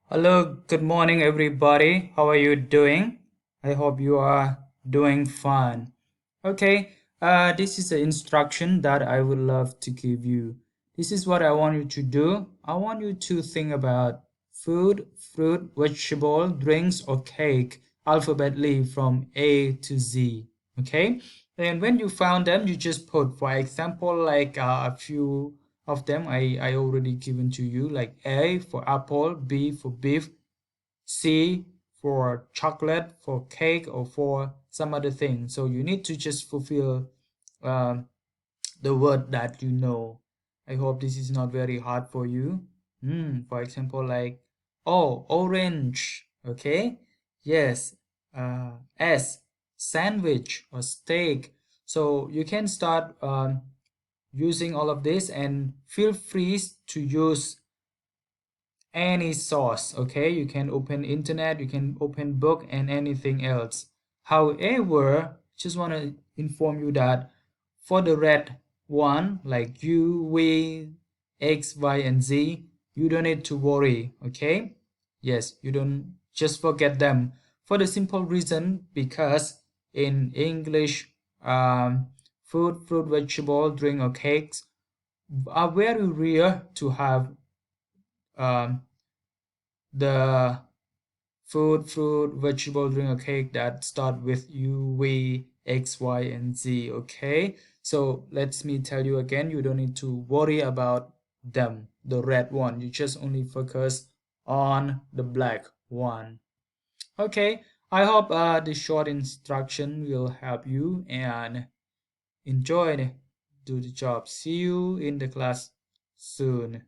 Hello, good morning, everybody. How are you doing? I hope you are doing fine. Okay, this is the instruction that I would love to give you. This is what I want you to do. I want you to think about food, fruit, vegetable, drinks, or cake alphabetically from A to Z. Okay, and when you found them, you just put, for example, like a few of them I already given to you, like A for apple, B for beef, C for chocolate, for cake, or for some other thing. So you need to just fulfill um, the word that you know. I hope this is not very hard for you. For example, like, oh, orange. Okay. Yes. S, sandwich or steak. So you can start using all of this, and feel free to use any source. Okay, you can open internet, you can open book and anything else. However, just want to inform you that for the red one, like U, V, X, Y, and Z, you don't need to worry. Okay, yes, you don't, just forget them, for the simple reason because in English, food, fruit, vegetable, drink, or cakes are very rare to have um, the food, fruit, vegetable, drink, or cake that start with U, V, X, Y, and Z. Okay, so let me tell you again, you don't need to worry about them, the red one. You just only focus on the black one. Okay, I hope this short instruction will help you and enjoy. Do the job. See you in the class soon.